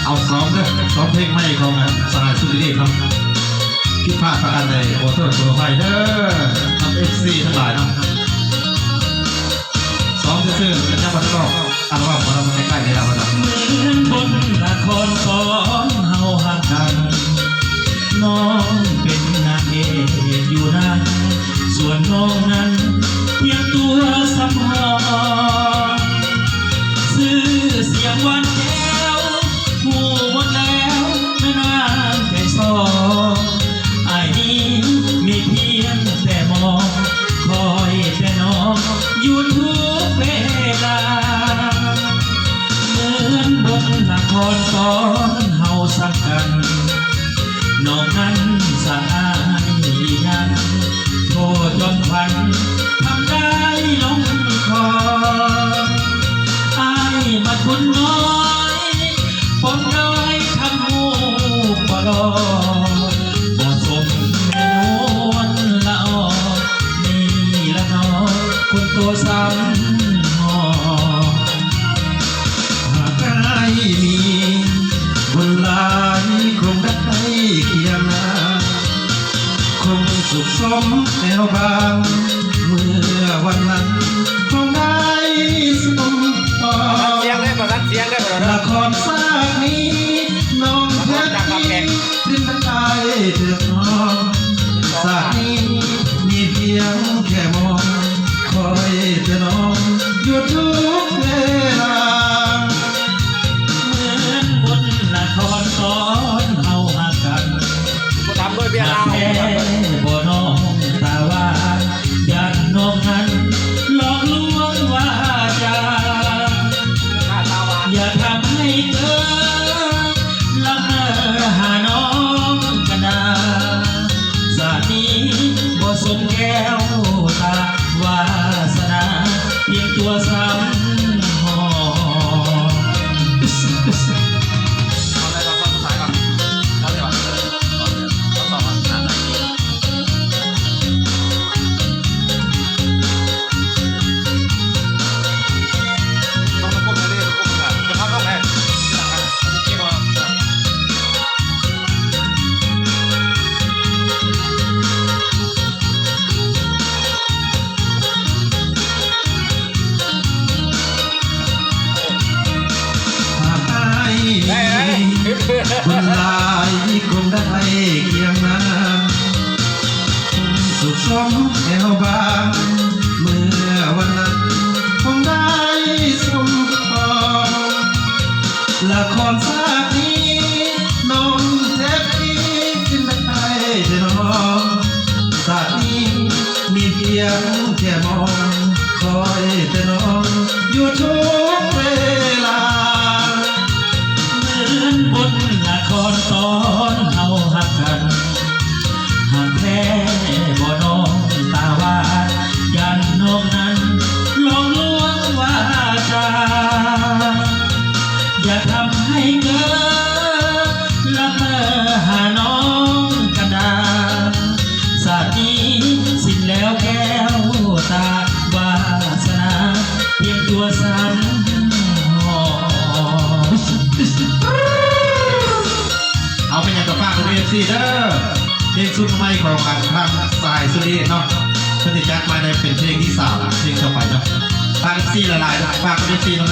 เอาซ้อมด้วยซ้อมเพลงใหม่ของสายสุดดีครับพิพาทประกันในโอเทอร์ตัวไฟเด้อทำFCทั้งหลายนะซ้อมซื่อๆเป็นยังบันทึกอัลบั้มของเราใกล้ๆในเราครับเหมือนบนละครสอนเฮาหักกันน้องเป็นนางเอกอยู่นั้นส่วนน้องนั้นเพียงตัวสำรองซื้อเสียงวันแก้วหูหมดแล้วไม่นานแค่สองไอ้นี้มีเพียงแต่มองคอยแต่น้องอยู่ทุกเวลาเหมือนบนละครสอนเฮาสักกันน้องนั้นสะอายยังโทษจนควันทำได้ลงคออายมาทุนน้อยปนน้อยทำหูปลอบ่สมแม่นวลละออนี่ละน้องคนตัวซ้ำหอหากใครมีบุญหลายคงได้เคียงนาคงสุขสมแนวบางเมื่อวันนั้นคงได้สมปองเสียงได้ประทัดเสียงได้ประทัดละครซากนี้น้องแท้ที่ดินตายเดือดร้อนซากนี้มีเพียงแค่มองคอยแต่น้องอยู่ทุกเวลาเหมือนบนละครสอนเฮาหักกันทำด้วยเบียร์ลาวแพ้บ่น้องตาว่ายันน้องนั้นหลอกลวงว่าจะอย่าทำให้เกิดละเมอหาน้องกันนาสานี้บ่สมแก้วตาวาสนาเพียงตัวซ้ำหอคนลายคงได้เคียงนานสุขสมแนวบางเมื่อวันนั้นคงได้สมปองละครซากนี้น้องแทบที่ขึ้นได้แต่น้องซากนี้มีเพียงแค่มองคอยแต่น้องอยู่ทุกเวลาบนละครสอนเฮาหักกันหากแท้บ่น้องตาว่ายันน้องนั้นหลอกลวงว่าจะอย่าทำให้เกิดละเมอหาน้องกันดาสาดีสิ้นแล้วแก้วตาวาสนาเพียงตัวซ้ำหอเอาเป็นอย่างต่อฝากเป็นFCเด้อเพลงสุดใหม่ของการทางสายสุดีเนาะเพื่อที่จะมาได้เป็นเพลงที่3เพลงต่อไปเนาะฝาก FC ละลายฝากเป็น FC เนาะ